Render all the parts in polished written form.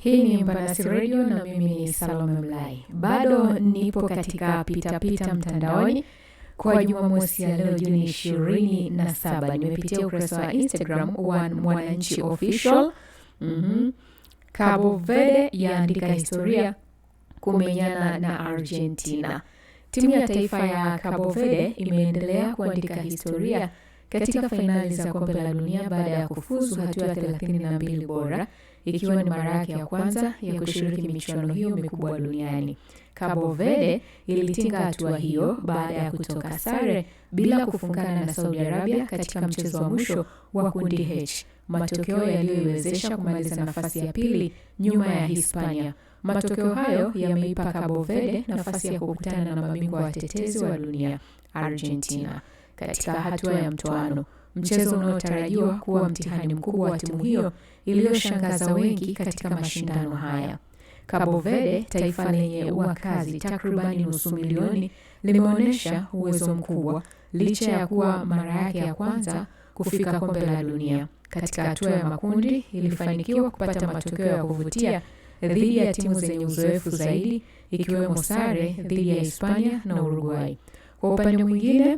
Hii ni Mbanasi Radio na mimi ni Salome Mlai. Bado nipo katika pita mtandaoni kwa Jumamosi ya leo Juni 27. Nimepitia ukurasa wa Instagram wa Mwananchi Official. Cabo Verde yaandika historia kumenyana na Argentina. Timu ya taifa ya Cabo Verde imeendelea kuandika historia katika fainali za kombe la dunia baada ya kufuzu hatua 32 bora, ikiwa ni mara yake ya kwanza ya kushiriki michuano hiyo mikubwa duniani. Cabo Verde ilitinga hatua hiyo baada ya kutoka sare bila kufungana na Saudi Arabia katika mchezo wa mwisho wa kundi H, matokeo yaliyoiwezesha kumaliza nafasi ya pili nyuma ya Hispania. Matokeo hayo yameipa Cabo Verde nafasi ya kukutana na mabingwa watetezi wa dunia, Argentina, katika hatua ya mtoano, mchezo unaotarajiwa kuwa mtihani mkubwa wa timu hiyo iliyoshangaza wengi katika mashindano haya. Cabo Verde, taifa lenye wakazi takribani nusu milioni, limeonyesha uwezo mkubwa licha ya kuwa mara yake ya kwanza kufika kombe la dunia. Katika hatua ya makundi ilifanikiwa kupata matokeo ya kuvutia dhidi ya timu zenye uzoefu zaidi, ikiwemo sare dhidi ya Hispania na Uruguay. Kwa upande mwingine,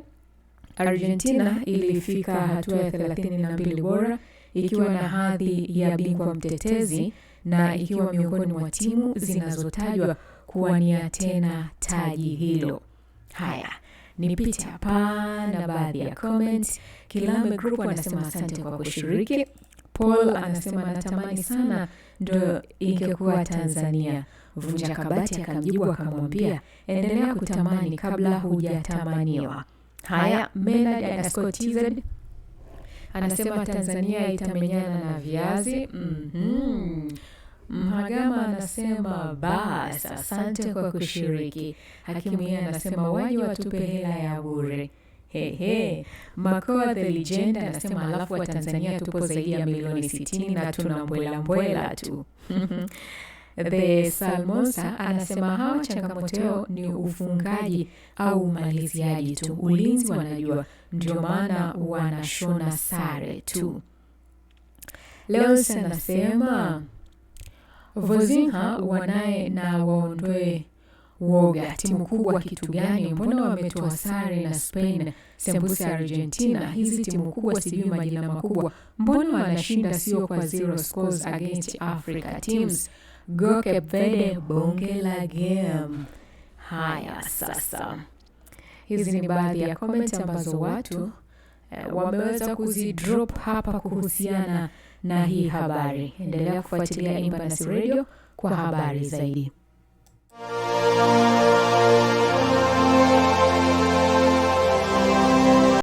Argentina ilifika hatua ya 32 bora ikiwa na hadhi ya bingwa mtetezi na ikiwa miongoni mwa timu zinazotajwa kuwania tena taji hilo. Haya, nipite hapa na baadhi ya comments. Kilame Group anasema asante kwa kushiriki. Paul anasema natamani sana ndo ingekuwa Tanzania. Vunja Kabati akamjibu akamwambia endelea kutamani kabla hujatamaniwa. Haya, Menad_TZ anasema Tanzania itamenyana na viazi. Mhagama anasema bas, asante kwa kushiriki. Hakimu yeye anasema waje watupe hela ya bure. Makoa the Legend anasema alafu wa Tanzania tupo zaidi ya milioni 60 na tuna mbwela tu. The Salmonsa anasema hawa changamoto yao ni ufungaji au umaliziaji tu. Ulinzi wanajua, ndio maana wanashona sare tu. Leos anasema Vozinha wanae na waondoe woga. Timu kubwa kitu gani? Mbona wametoa sare na Spain, sembuse Argentina? Hizi timu kubwa sijui majina makubwa. Mbona wanashinda sio kwa 0 scores against Africa teams? Go Cape Verde, bonge la game. Haya sasa, hizi ni baadhi ya comments ambazo watu wameweza kuzidrop hapa kuhusiana na hii habari. Endelea kufuatilia Mbanasi Radio kwa habari zaidi.